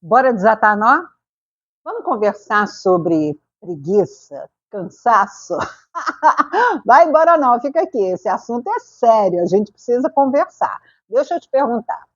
Bora desatar nó? Vamos conversar sobre preguiça, cansaço? Vai embora não, fica aqui, esse assunto é sério, a gente precisa conversar. Deixa eu te perguntar,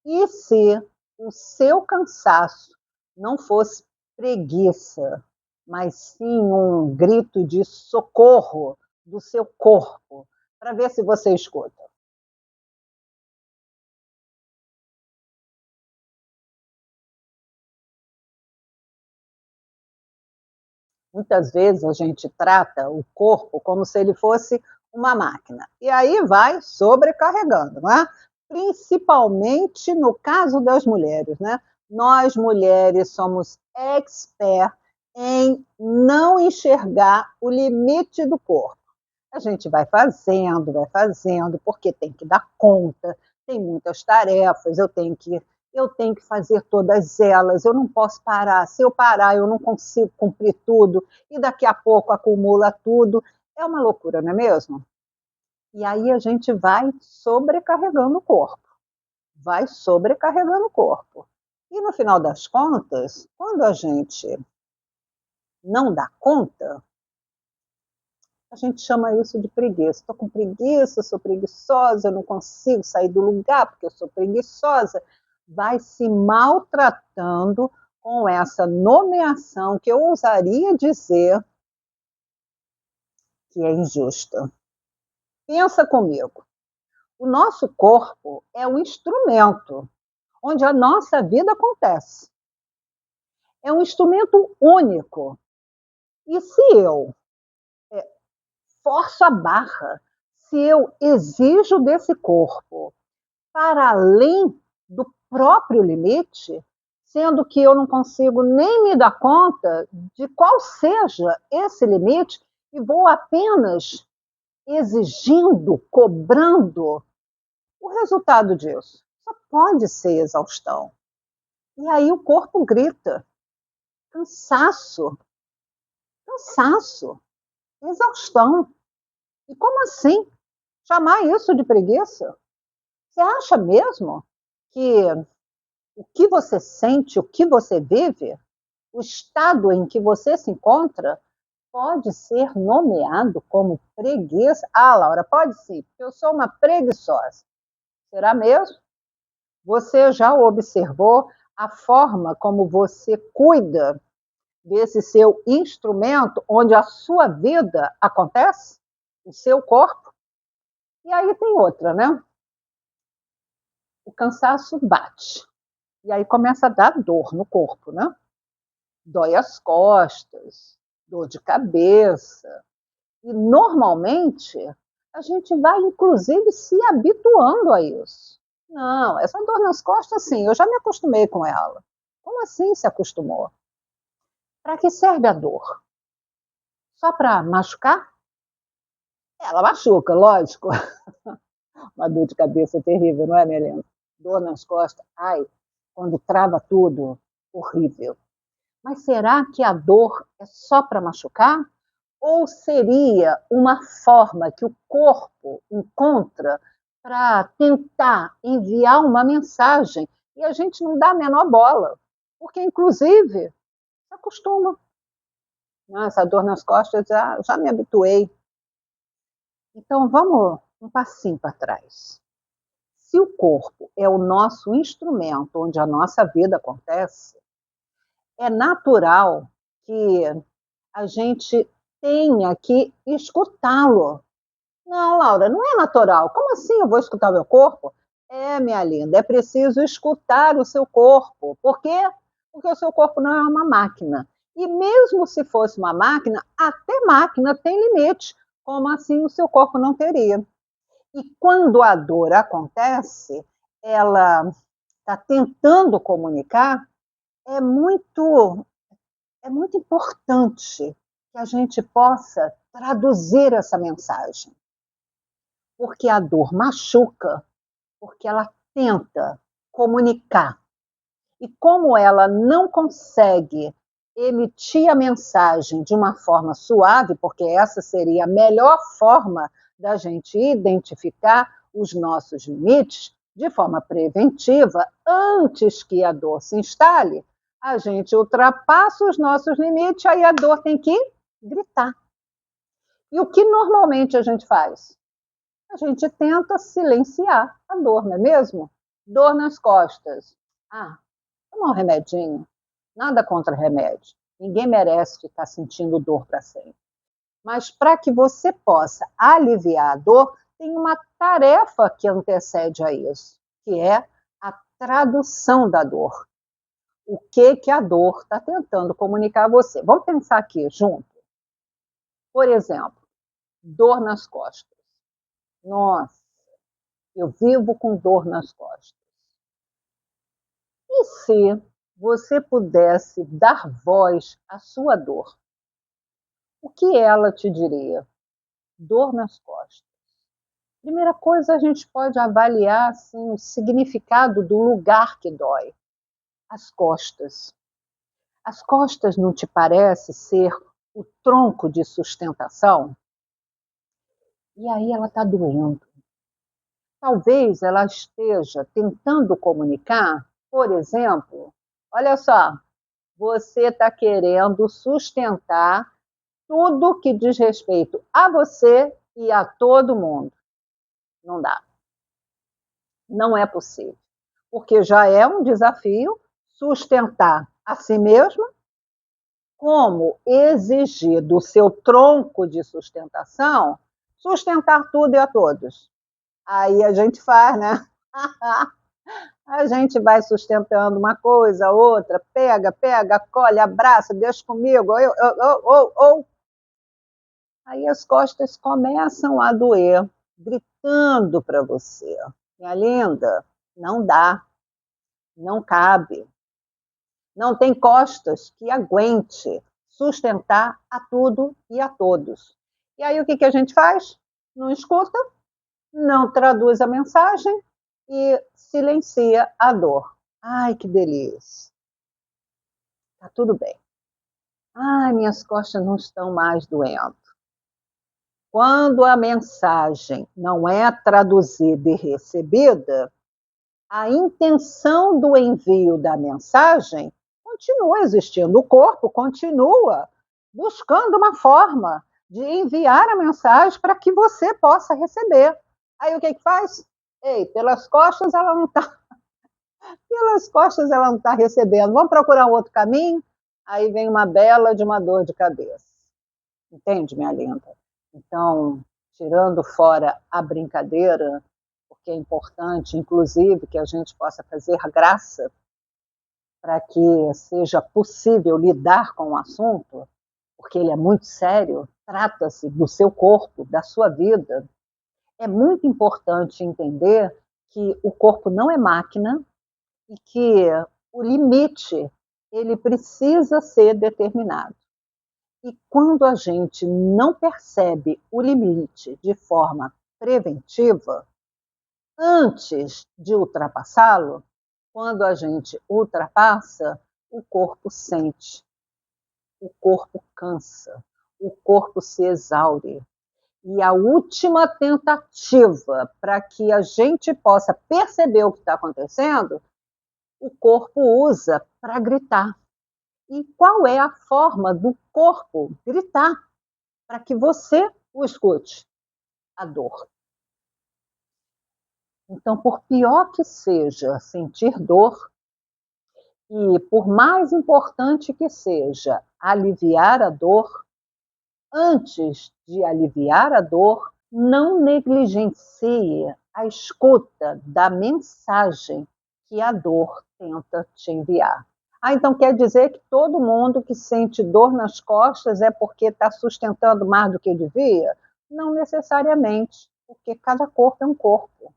e se o seu cansaço não fosse preguiça, mas sim um grito de socorro do seu corpo, para ver se você escuta? Muitas vezes a gente trata o corpo como se ele fosse uma máquina. E aí vai sobrecarregando, não é? Principalmente no caso das mulheres, né? Nós mulheres somos expert em não enxergar o limite do corpo. A gente vai fazendo, porque tem que dar conta, tem muitas tarefas, eu tenho que fazer todas elas, eu não posso parar. Se eu parar, eu não consigo cumprir tudo, e daqui a pouco acumula tudo. É uma loucura, não é mesmo? E aí a gente vai sobrecarregando o corpo, vai sobrecarregando o corpo. E no final das contas, quando a gente não dá conta, a gente chama isso de preguiça. Estou com preguiça, sou preguiçosa, eu não consigo sair do lugar porque eu sou preguiçosa. Vai se maltratando com essa nomeação que eu ousaria dizer que é injusta. Pensa comigo. O nosso corpo é um instrumento onde a nossa vida acontece. É um instrumento único. E se eu forço a barra, se eu exijo desse corpo para além do próprio limite, sendo que eu não consigo nem me dar conta de qual seja esse limite e vou apenas exigindo, cobrando, o resultado disso só pode ser exaustão. E aí o corpo grita: cansaço, cansaço, exaustão. E como assim? Chamar isso de preguiça? Você acha mesmo que o que você sente, o que você vive, o estado em que você se encontra, pode ser nomeado como preguiça? Ah, Laura, pode sim, porque eu sou uma preguiçosa. Será mesmo? Você já observou a forma como você cuida desse seu instrumento onde a sua vida acontece? O seu corpo? E aí tem outra, né? O cansaço bate. E aí começa a dar dor no corpo, né? Dói as costas, dor de cabeça. E normalmente a gente vai, inclusive, se habituando a isso. Não, essa dor nas costas, sim, eu já me acostumei com ela. Como assim se acostumou? Para que serve a dor? Só para machucar? Ela machuca, lógico. Uma dor de cabeça terrível, não é, Melena? Dor nas costas, ai, quando trava tudo, horrível. Mas será que a dor é só para machucar? Ou seria uma forma que o corpo encontra para tentar enviar uma mensagem e a gente não dá a menor bola? Porque, inclusive, se acostuma. Essa dor nas costas já me habituei. Então, vamos um passinho para trás. Se o corpo é o nosso instrumento onde a nossa vida acontece, é natural que a gente tenha que escutá-lo. Não, Laura, não é natural. Como assim eu vou escutar o meu corpo? É, minha linda, é preciso escutar o seu corpo. Por quê? Porque o seu corpo não é uma máquina. E mesmo se fosse uma máquina, até máquina tem limite. Como assim o seu corpo não teria? E quando a dor acontece, ela está tentando comunicar, é muito, é muito importante que a gente possa traduzir essa mensagem. Porque a dor machuca, porque ela tenta comunicar. E como ela não consegue emitir a mensagem de uma forma suave, porque essa seria a melhor forma da gente identificar os nossos limites, de forma preventiva, antes que a dor se instale, a gente ultrapassa os nossos limites, aí a dor tem que gritar. E o que normalmente a gente faz? A gente tenta silenciar a dor, não é mesmo? Dor nas costas. Ah, toma um remedinho. Nada contra remédio. Ninguém merece ficar sentindo dor para sempre. Mas para que você possa aliviar a dor, tem uma tarefa que antecede a isso, que é a tradução da dor. O que a dor está tentando comunicar a você? Vamos pensar aqui junto. Por exemplo, dor nas costas. Nossa, eu vivo com dor nas costas. E se você pudesse dar voz à sua dor? O que ela te diria? Dor nas costas. Primeira coisa, a gente pode avaliar assim, o significado do lugar que dói. As costas. As costas não te parece ser o tronco de sustentação? E aí ela está doendo. Talvez ela esteja tentando comunicar, por exemplo, olha só, você está querendo sustentar tudo que diz respeito a você e a todo mundo. Não dá. Não é possível. Porque já é um desafio sustentar a si mesma, como exigir do seu tronco de sustentação sustentar tudo e a todos. Aí a gente faz, né? A gente vai sustentando uma coisa, outra, pega, colhe, abraça, deixa comigo, eu. Aí as costas começam a doer, gritando para você. Minha linda, não dá, não cabe. Não tem costas que aguente sustentar a tudo e a todos. E aí o que a gente faz? Não escuta, não traduz a mensagem e silencia a dor. Ai, que delícia. Tá tudo bem. Ai, minhas costas não estão mais doendo. Quando a mensagem não é traduzida e recebida, a intenção do envio da mensagem continua existindo. O corpo continua buscando uma forma de enviar a mensagem para que você possa receber. Aí o que faz? Ei, pelas costas ela não está recebendo. Vamos procurar um outro caminho? Aí vem uma bela de uma dor de cabeça. Entende, minha linda? Então, tirando fora a brincadeira, porque é importante, inclusive, que a gente possa fazer graça para que seja possível lidar com o assunto, porque ele é muito sério, trata-se do seu corpo, da sua vida. É muito importante entender que o corpo não é máquina e que o limite ele precisa ser determinado. E quando a gente não percebe o limite de forma preventiva, antes de ultrapassá-lo, quando a gente ultrapassa, o corpo sente, o corpo cansa, o corpo se exaure. E a última tentativa para que a gente possa perceber o que está acontecendo, o corpo usa para gritar. E qual é a forma do corpo gritar para que você o escute? A dor. Então, por pior que seja sentir dor, e por mais importante que seja aliviar a dor, antes de aliviar a dor, não negligencie a escuta da mensagem que a dor tenta te enviar. Ah, então quer dizer que todo mundo que sente dor nas costas é porque está sustentando mais do que devia? Não necessariamente, porque cada corpo é um corpo.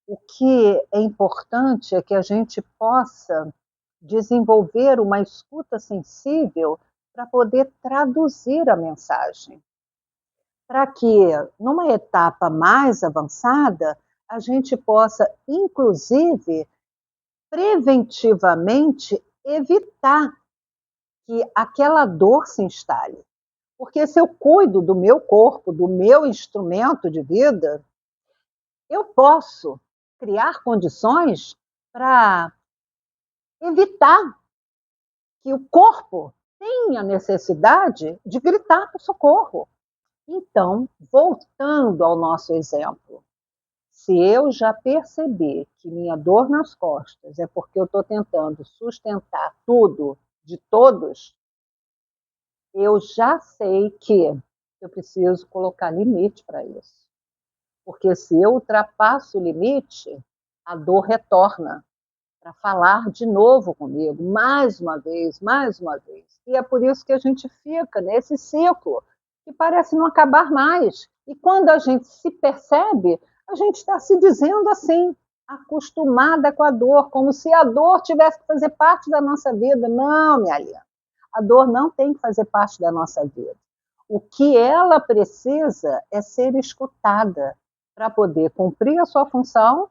O que é importante é que a gente possa desenvolver uma escuta sensível para poder traduzir a mensagem. Para que, numa etapa mais avançada, a gente possa, inclusive, preventivamente evitar que aquela dor se instale. Porque se eu cuido do meu corpo, do meu instrumento de vida, eu posso criar condições para evitar que o corpo tenha necessidade de gritar por socorro. Então, voltando ao nosso exemplo, se eu já perceber que minha dor nas costas é porque eu estou tentando sustentar tudo de todos, eu já sei que eu preciso colocar limite para isso. Porque se eu ultrapasso o limite, a dor retorna para falar de novo comigo, mais uma vez, mais uma vez. E é por isso que a gente fica nesse ciclo, que parece não acabar mais. E quando a gente se percebe, a gente está se dizendo assim, acostumada com a dor, como se a dor tivesse que fazer parte da nossa vida. Não, minha linda, a dor não tem que fazer parte da nossa vida. O que ela precisa é ser escutada para poder cumprir a sua função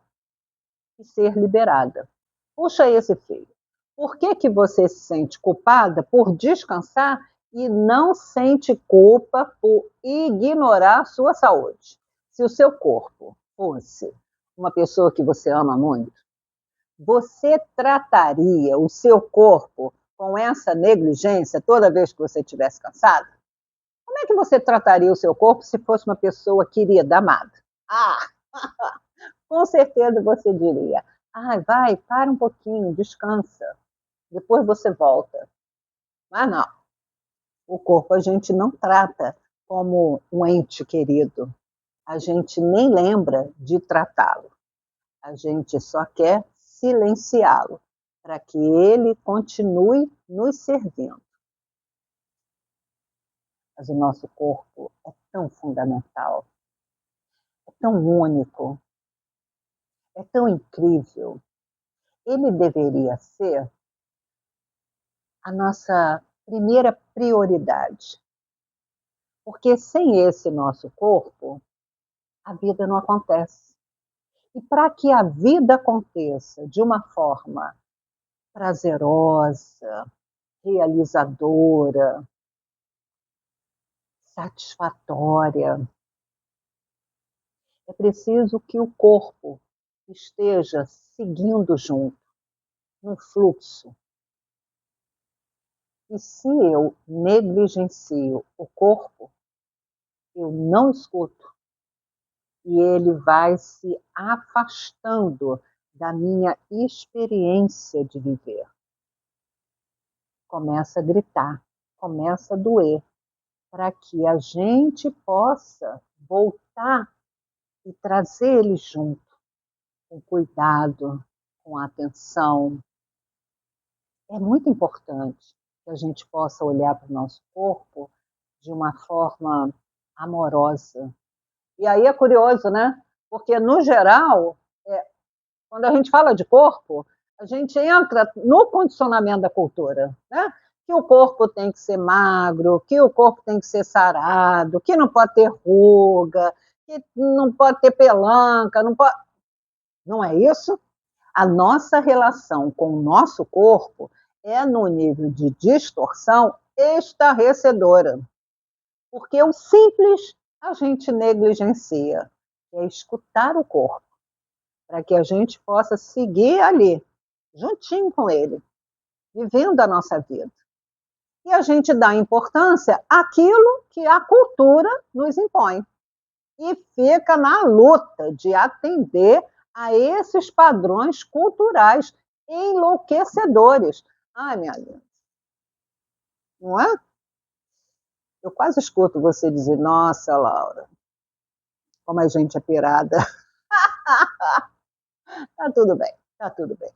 e ser liberada. Puxa esse fio. Por que, que você se sente culpada por descansar e não sente culpa por ignorar a sua saúde? Se o seu corpo fosse uma pessoa que você ama muito, você trataria o seu corpo com essa negligência toda vez que você estivesse cansada? Como é que você trataria o seu corpo se fosse uma pessoa querida, amada? Ah, com certeza você diria: ai, vai, para um pouquinho, descansa, depois você volta. Mas não, o corpo a gente não trata como um ente querido, a gente nem lembra de tratá-lo, a gente só quer silenciá-lo para que ele continue nos servindo. Mas o nosso corpo é tão fundamental, é tão único, é tão incrível. Ele deveria ser a nossa primeira prioridade. Porque sem esse nosso corpo, a vida não acontece. E para que a vida aconteça de uma forma prazerosa, realizadora, satisfatória, é preciso que o corpo esteja seguindo junto, num fluxo. E se eu negligencio o corpo, eu não escuto. E ele vai se afastando da minha experiência de viver. Começa a gritar, começa a doer, para que a gente possa voltar e trazer ele junto, com cuidado, com atenção. É muito importante que a gente possa olhar para o nosso corpo de uma forma amorosa. E aí é curioso, né? Porque, no geral, quando a gente fala de corpo, a gente entra no condicionamento da cultura, né? Que o corpo tem que ser magro, que o corpo tem que ser sarado, que não pode ter ruga, que não pode ter pelanca, não pode... Não é isso? A nossa relação com o nosso corpo é no nível de distorção estarrecedora. Porque o simples a gente negligencia, é escutar o corpo, para que a gente possa seguir ali, juntinho com ele, vivendo a nossa vida. E a gente dá importância àquilo que a cultura nos impõe. E fica na luta de atender a esses padrões culturais enlouquecedores. Ai, minha linda, não é? Eu quase escuto você dizer: nossa, Laura, como a gente é pirada. Tá tudo bem, tá tudo bem.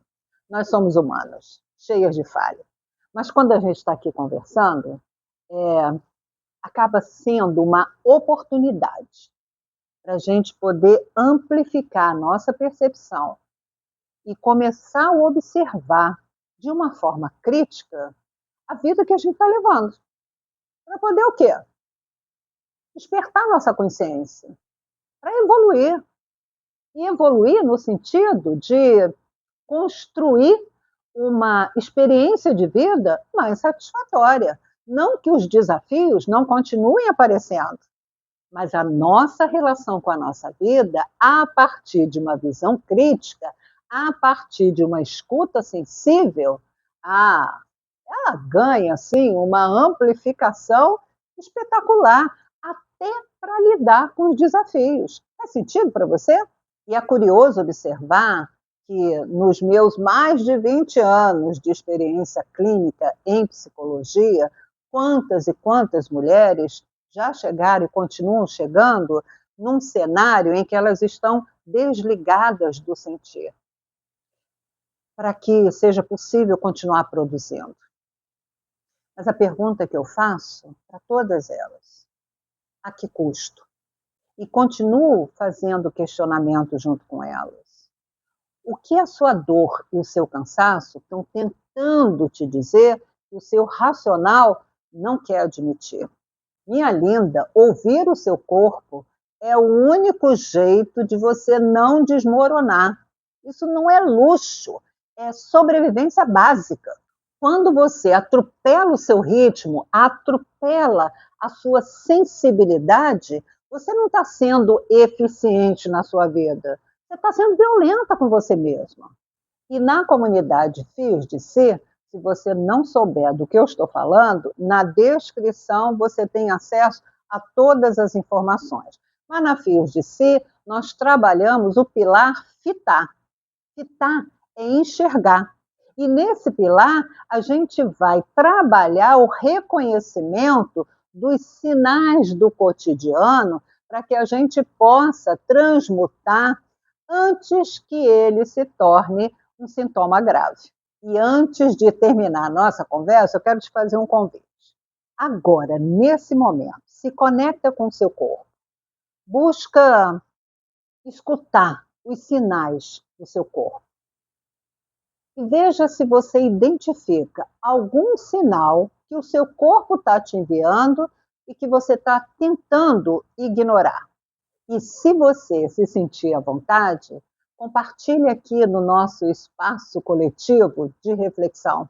Nós somos humanos, cheias de falha. Mas quando a gente está aqui conversando, acaba sendo uma oportunidade para a gente poder amplificar a nossa percepção e começar a observar de uma forma crítica a vida que a gente está levando. Para poder o quê? Despertar nossa consciência, para evoluir. E evoluir no sentido de construir uma experiência de vida mais satisfatória. Não que os desafios não continuem aparecendo, Mas a nossa relação com a nossa vida, a partir de uma visão crítica, a partir de uma escuta sensível, ah, ela ganha assim uma amplificação espetacular, até para lidar com os desafios. Faz sentido para você? E é curioso observar que nos meus mais de 20 anos de experiência clínica em psicologia, quantas e quantas mulheres já chegaram e continuam chegando num cenário em que elas estão desligadas do sentir, para que seja possível continuar produzindo. Mas a pergunta que eu faço para todas elas: a que custo? E continuo fazendo questionamento junto com elas. O que a sua dor e o seu cansaço estão tentando te dizer que o seu racional não quer admitir? Minha linda, ouvir o seu corpo é o único jeito de você não desmoronar. Isso não é luxo, é sobrevivência básica. Quando você atropela o seu ritmo, atropela a sua sensibilidade, você não está sendo eficiente na sua vida. Você está sendo violenta com você mesma. E na comunidade Fios de Si, se você não souber do que eu estou falando, na descrição você tem acesso a todas as informações. Mas na Fios de Si, nós trabalhamos o pilar fitar. Fitar é enxergar. E nesse pilar, a gente vai trabalhar o reconhecimento dos sinais do cotidiano para que a gente possa transmutar antes que ele se torne um sintoma grave. E antes de terminar a nossa conversa, eu quero te fazer um convite. Agora, nesse momento, se conecta com o seu corpo. Busca escutar os sinais do seu corpo. E veja se você identifica algum sinal que o seu corpo está te enviando e que você está tentando ignorar. E se você se sentir à vontade, compartilhe aqui no nosso espaço coletivo de reflexão.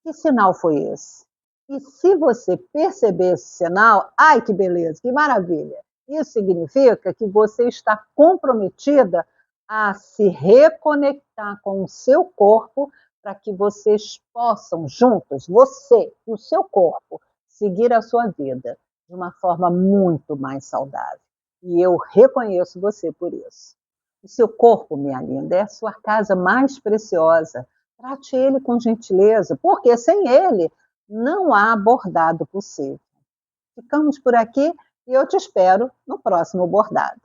Que sinal foi esse? E se você perceber esse sinal, ai que beleza, que maravilha! Isso significa que você está comprometida a se reconectar com o seu corpo para que vocês possam juntos, você e o seu corpo, seguir a sua vida de uma forma muito mais saudável. E eu reconheço você por isso. O seu corpo, minha linda, é a sua casa mais preciosa. Trate ele com gentileza, porque sem ele não há bordado possível. Ficamos por aqui e eu te espero no próximo bordado.